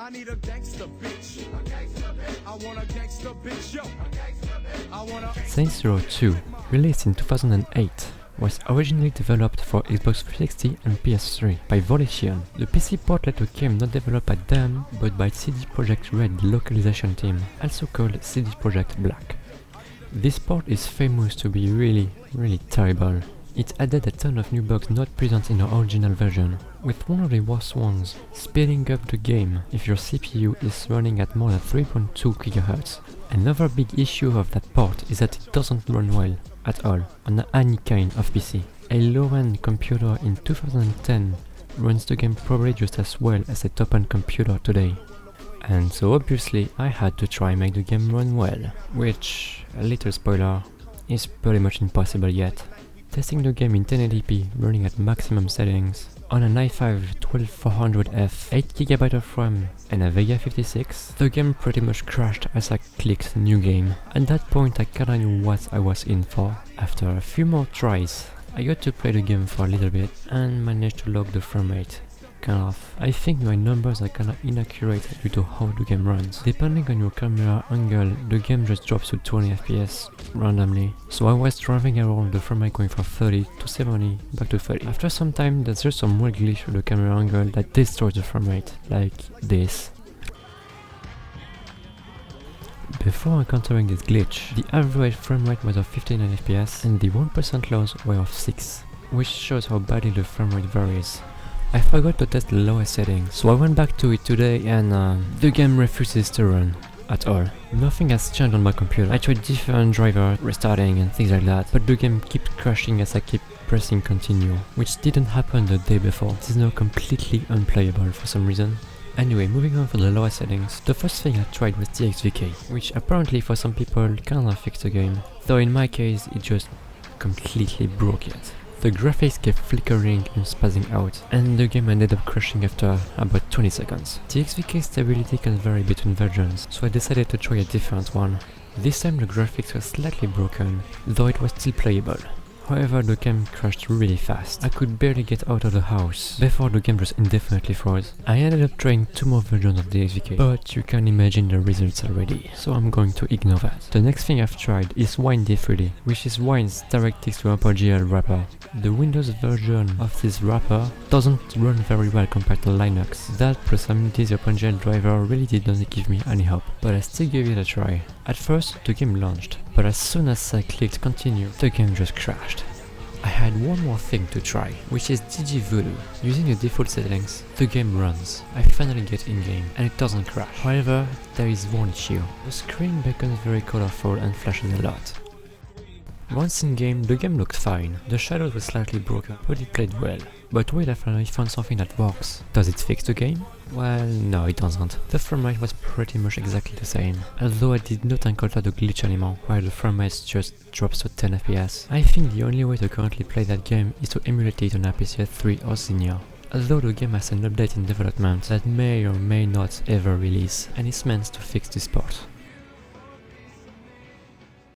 I need a gangster bitch. I want a gangster bitch, yo. I want a... Saints Row 2, released in 2008, was originally developed for Xbox 360 and PS3 by Volition. The PC port let the game not developed by them, but by CD Projekt Red localization team, also called CD Projekt Black. This port is famous to be really terrible. It added a ton of new bugs not present in the original version, with one of the worst ones, speeding up the game if your CPU is running at more than 3.2 GHz. Another big issue of that port is that it doesn't run well at all on any kind of PC. A low-end computer in 2010 runs the game probably just as well as a top-end computer today. And so obviously I had to try and make the game run well, which, a little spoiler, is pretty much impossible yet. Testing the game in 1080p running at maximum settings, on an i5 12400F, 8GB of RAM and a Vega 56, the game pretty much crashed as I clicked new game. At that point I kinda knew what I was in for. After a few more tries, I got to play the game for a little bit and managed to log the frame rate. I think my numbers are kinda inaccurate due to how the game runs. Depending on your camera angle, the game just drops to 20 FPS randomly. So I was driving around the frame rate going from 30 to 70, back to 30. After some time, there's just some weird glitch with the camera angle that destroys the frame rate, like this. Before encountering this glitch, the average frame rate was of 59 FPS and the 1% lows were of 6, which shows how badly the frame rate varies. I forgot to test the lowest settings, so I went back to it today and the game refuses to run at all. Nothing has changed on my computer. I tried different drivers, restarting and things like that, but the game keeps crashing as I keep pressing continue, which didn't happen the day before. It is now completely unplayable for some reason. Anyway, moving on for the lower settings, the first thing I tried was dxvk, which apparently for some people kinda fixed the game, though in my case it just completely broke it. The graphics kept flickering and spazzing out, and the game ended up crashing after about 20 seconds. dxvk stability can vary between versions, so I decided to try a different one. This time the graphics were slightly broken, though it was still playable. However, the game crashed really fast. I could barely get out of the house before the game just indefinitely froze. I ended up trying 2 more versions of dxvk, but you can imagine the results already, so I'm going to ignore that. The next thing I've tried is Wine D3D, which is Wine's DirectX to OpenGL wrapper. The Windows version of this wrapper doesn't run very well compared to Linux. That plus Amity's OpenGL driver really didn't give me any hope, but I still gave it a try. At first, the game launched, but as soon as I clicked continue, the game just crashed. I had one more thing to try, which is dgvoodoo. Using the default settings, the game runs. I finally get in-game, and it doesn't crash. However, there is one issue. The screen becomes very colorful and flashes a lot. Once in-game, the game looked fine. The shadows were slightly broken, but it played well. But wait, I finally found something that works. Does it fix the game? Well, no, it doesn't. The frame rate was pretty much exactly the same, although I did not encounter the glitch anymore, while the frame rate just drops to 10 FPS. I think the only way to currently play that game is to emulate it on a PC 3 or Xenia. Although the game has an update in development that may or may not ever release, and is meant to fix this part.